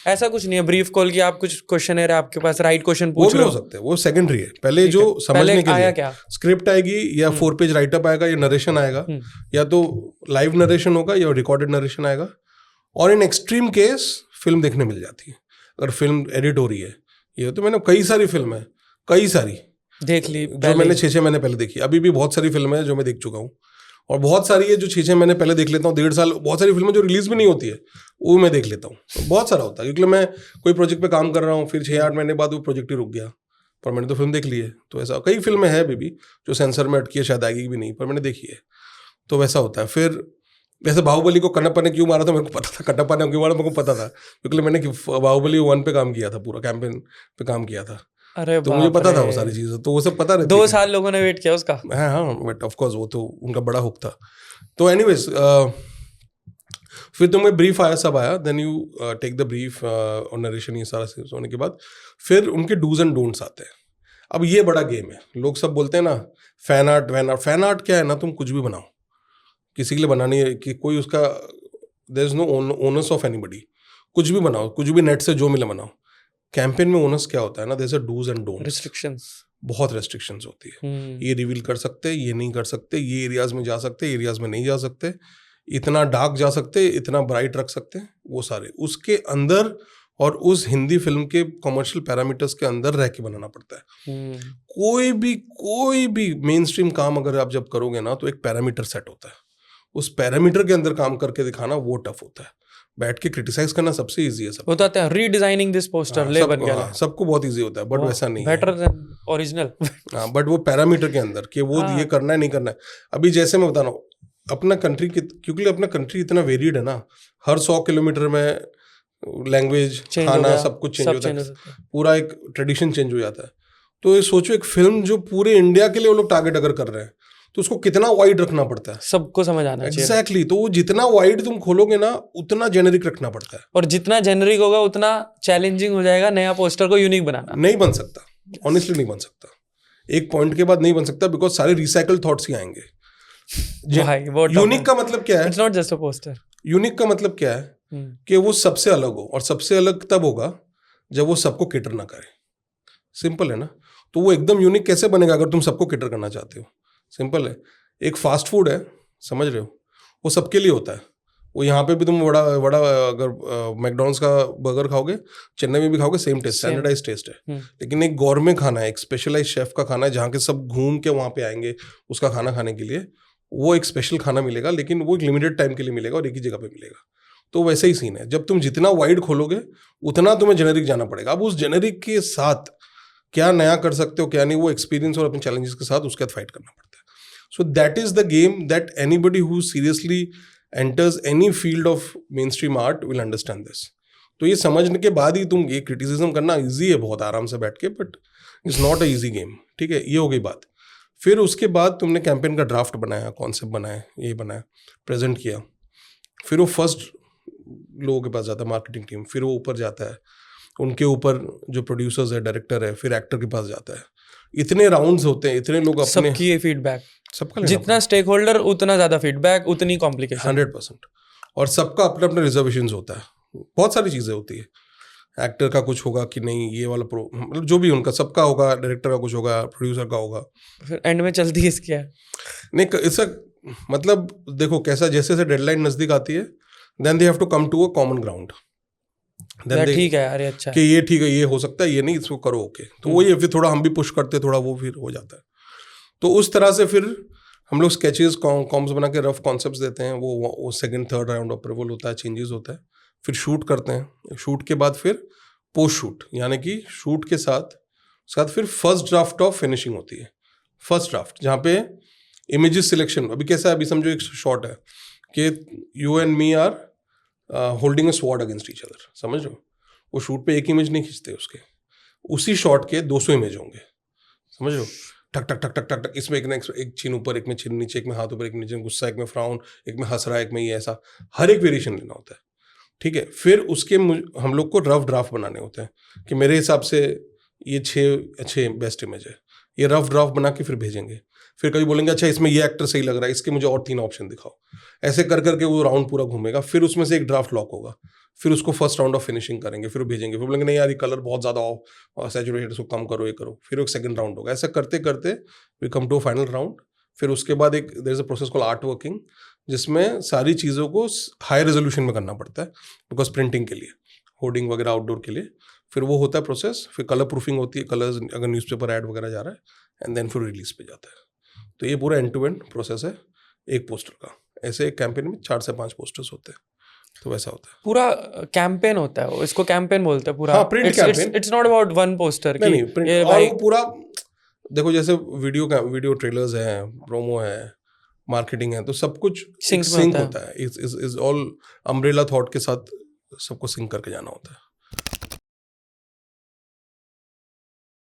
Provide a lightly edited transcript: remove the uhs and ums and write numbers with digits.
ऐसा कुछ नहीं है ब्रीफ कॉल की, आप कुछ क्वेश्चन है आपके पास, राइट क्वेश्चन पूछ रहे हो सकते हैं, वो सेकेंडरी है। पहले जो समझने के लिए स्क्रिप्ट आएगी या 4 पेज राइटअप आएगा या नरेशन आएगा, या तो लाइव नरेशन होगा या रिकॉर्डेड नरेशन आएगा, और इन एक्सट्रीम केस फिल्म देखने मिल जाती है अगर फिल्म एडिट हो रही है। ये तो मैंने कई सारी फिल्म है, कई सारी देख ली जो मैंने 6 महीने पहले देखी। अभी भी बहुत सारी फिल्में हैं जो मैं देख चुका हूँ, और बहुत सारी है जो 6 महीने पहले देख लेता हूँ, 1.5 साल। बहुत सारी फिल्में जो रिलीज भी नहीं होती है वो मैं देख लेता हूँ, तो बहुत सारा होता है। क्योंकि मैं कोई प्रोजेक्ट पे काम कर रहा हूँ, फिर 6-8 महीने बाद वो प्रोजेक्ट ही रुक गया, पर मैंने तो फिल्म देख ली है। तो ऐसा कई फिल्में हैं अभी भी जो सेंसर में अटकी है, शायद आएगी भी नहीं, पर मैंने देखी है। तो वैसा होता है। फिर वैसे बाहुबली को कटप्पा ने क्यों मारा था मेरे को पता था, कटप्पा ने क्यों मारा मेरे को पता था, क्योंकि मैंने बाहुबली 1 पे काम किया था, पूरा कैंपेन पे काम किया था। अरे तो मुझे पता था वो सारी चीजें, तो वो सब पता रहती 2 साल लोगों ने वेट किया उसका। हाँ, बट ऑफ कोर्स वो तो उनका बड़ा हुक था। तो एनीवेज फिर तुम्हें ब्रीफ आया, सब आया, then you take the brief और नरेशन, ये सारा होने के बाद फिर उनके डूज एंड डोंट्स आते हैं। अब ये बड़ा गेम है। लोग सब बोलते हैं ना fan art van art, fan art क्या है ना, तुम कुछ भी बनाओ, किसी के लिए बनानी है कि कोई उसका there is no owners of anybody, कुछ भी बनाओ, कुछ भी नेट से जो मिले बनाओ। कैंपेन में ओनर्स क्या होता है ना, there is a do's and don'ts, restrictions, बहुत रेस्ट्रिक्शंस होती है। ये रिवील कर सकते, ये नहीं कर सकते, ये एरियाज में जा सकते, एरियाज में नहीं जा सकते, इतना डार्क जा सकते, इतना ब्राइट रख सकते, वो सारे उसके अंदर और उस हिंदी फिल्म के कमर्शियल पैरामीटर्स के अंदर रह के बनाना पड़ता है। कोई भी मेन स्ट्रीम काम अगर आप जब करोगे ना, तो एक पैरामीटर सेट होता है, उस पैरामीटर के अंदर काम करके दिखाना वो टफ होता है। बैठ के क्रिटिसाइज करना सबसे इजी है। सब होता है रीडिजाइनिंग दिस पोस्टर ले बन गया, सबको बहुत इजी होता है, बट वैसा नहीं बेटर देन ओरिजिनल। हाँ, बट वो पैरामीटर के अंदर कि वो ये करना है नहीं करना है। अभी जैसे मैं बता रहा हूँ अपना कंट्री, क्योंकि अपना कंट्री इतना वेरिड है ना, हर 100 किलोमीटर में लैंग्वेज, खाना, सब कुछ चेंज होता है, पूरा एक ट्रेडिशन चेंज हो जाता है। तो ये सोचो एक फिल्म जो पूरे इंडिया के लिए वो लोग टारगेट अगर कर रहे हैं, तो उसको कितना वाइड रखना पड़ता है, सबको समझ आना चाहिए। एग्जैक्टली। तो वो जितना वाइड तुम खोलोगे ना, उतना जेनेरिक रखना पड़ता है, और जितना जेनेरिक होगा उतना चैलेंजिंग हो जाएगा नया पोस्टर को यूनिक बनाना। नहीं बन सकता, ऑनेस्टली नहीं बन सकता, एक पॉइंट के बाद नहीं बन सकता, बिकॉज सारे रिसाइकल थॉट्स ही आएंगे। यूनिक का मतलब क्या है? It's not just a poster. Unique का मतलब क्या है कि वो सबसे अलग हो, और सबसे अलग तब होगा जब वो सबको केटर ना करे। सिंपल है ना। तो वो एकदम यूनिक कैसे बनेगा अगर तुम सबको केटर करना चाहते हो? सिंपल है। एक फास्ट फूड है, समझ रहे हो, वो सबके लिए होता है। वो यहाँ पे भी तुम बड़ा अगर मैकडॉनल्ड्स का बर्गर खाओगे, चेन्नई में भी खाओगे, सेम टेस्ट, स्टैंडर्डाइज टेस्ट है। लेकिन एक गौरमे खाना है, एक स्पेशलाइज शेफ का खाना है, जहाँ के सब घूम के वहाँ पे आएंगे उसका खाना खाने के लिए, वो एक स्पेशल खाना मिलेगा, लेकिन वो एक लिमिटेड टाइम के लिए मिलेगा और एक ही जगह पे मिलेगा। तो वैसे ही सीन है, जब तुम जितना वाइड खोलोगे उतना तुम्हें जेनेरिक जाना पड़ेगा। अब उस जेनेरिक के साथ क्या नया कर सकते हो क्या नहीं, वो एक्सपीरियंस और अपने चैलेंजेस के साथ उसके साथ फाइट करना पड़ता है। So that is the game that anybody who seriously enters any field of main stream art will understand this. तो ये समझने के बाद ही तुम ये क्रिटिसिज्म करना ईजी है बहुत आराम से बैठ के, but it's not a easy game. ठीक है, ये हो गई बात। फिर उसके बाद तुमने कैंपेन का ड्राफ्ट बनाया, कॉन्सेप्ट बनाया, ये बनाया, प्रेजेंट किया, फिर वो फर्स्ट लोगों के पास जाता है, मार्केटिंग टीम, फिर वो ऊपर जाता है, उनके ऊपर जो प्रोड्यूसर्स है, डायरेक्टर है, फिर एक्टर के पास जाता है। इतने राउंड्स होते हैं, इतने लोग अपने सबकी फीडबैक, सबका जितना स्टेक होल्डर उतना ज्यादा फीडबैक, उतनी कॉम्प्लिकेशन। 100%। और सबका अपना अपना रिजर्वेशंस होता है, बहुत सारी चीज़ें होती है। एक्टर का कुछ होगा कि नहीं, ये वाला मतलब जो भी उनका सबका होगा, डायरेक्टर का कुछ होगा, प्रोड्यूसर का होगा। फिर एंड में चलती है इसकी है नहीं, इसका मतलब देखो कैसा, जैसे जैसे डेडलाइन नजदीक आती है, then they have to come to a common ground. ठीक है यार, ये अच्छा कि ये ठीक है, ये हो सकता है, ये नहीं, इसको करो, ओके। तो वही है, फिर थोड़ा हम भी पुश करते, थोड़ा वो फिर हो जाता है। तो उस तरह से फिर हम लोग स्केचेस, कॉम्स बना के रफ कॉन्सेप्ट्स देते हैं, वो सेकंड थर्ड राउंड अप्रूवल होता है, चेंजेस होता है, फिर शूट करते हैं। शूट के बाद फिर पोस्ट शूट, यानी कि शूट के साथ फिर फर्स्ट ड्राफ्ट ऑफ फिनिशिंग होती है। फर्स्ट ड्राफ्ट जहाँ पे इमेजेस सिलेक्शन, अभी कैसा है, अभी समझो एक शॉट है कि you and me are holding a sword against each other, समझ लो। वो शूट पे एक इमेज नहीं खींचते उसके, उसी शॉट के 200 इमेज होंगे, समझ लो। टक टक टक टक टक टक, इसमें एक चिन ऊपर, एक में चिन नीचे, एक में हाथ ऊपर, एक में नीचे, गुस्सा, एक में फ्राउन, एक में हंस रहा है, एक में ये, ऐसा हर एक वेरिएशन लेना होता है। ठीक है, फिर उसके हम लोग को रफ ड्राफ्ट बनाने होते हैं कि मेरे हिसाब से ये 6 बेस्ट इमेज है, ये रफ ड्राफ्ट बना के फिर भेजेंगे। फिर कभी बोलेंगे अच्छा इसमें ये एक्टर सही लग रहा है, इसके मुझे और 3 ऑप्शन दिखाओ। ऐसे कर करके वो राउंड पूरा घूमेगा, फिर उसमें से एक ड्राफ्ट लॉक होगा, फिर उसको फर्स्ट राउंड ऑफ फिनिशिंग करेंगे, फिर वो भेजेंगे, फिर बोलेंगे नहीं यार ये कलर बहुत ज़्यादा सैचुरेटेड, इसको कम करो, ये करो, फिर एक सेकंड राउंड होगा। ऐसा करते करते we come to final round. फिर उसके बाद एक there is a process called art working, जिसमें सारी चीज़ों को हाई रेजोल्यूशन में करना पड़ता है, बिकॉज प्रिंटिंग के लिए, होर्डिंग वगैरह आउटडोर के लिए। फिर वो होता है प्रोसेस, फिर कलर प्रूफिंग होती है, कलर्स अगर न्यूज़पेपर ऐड वगैरह जा रहा है, एंड देन फिर रिलीज पे जाता है। तो ये पूरा एंड टू एंड प्रोसेस है एक पोस्टर का। ऐसे एक कैंपेन में 4 से 5 पोस्टर्स होते हैं, तो वैसा होता है। पूरा कैंपेन होता है वो, इसको कैंपेन बोलते हैं पूरा। हाँ, print campaign. It's not about one poster नहीं, प्रिंट, और वो पूरा देखो, जैसे वीडियो ट्रेलर्स हैं, प्रोमो है, मार्केटिंग है, तो सब कुछ सिंक होता है। इज ऑल अम्ब्रेला थॉट के साथ सबको सिंक करके जाना होता है।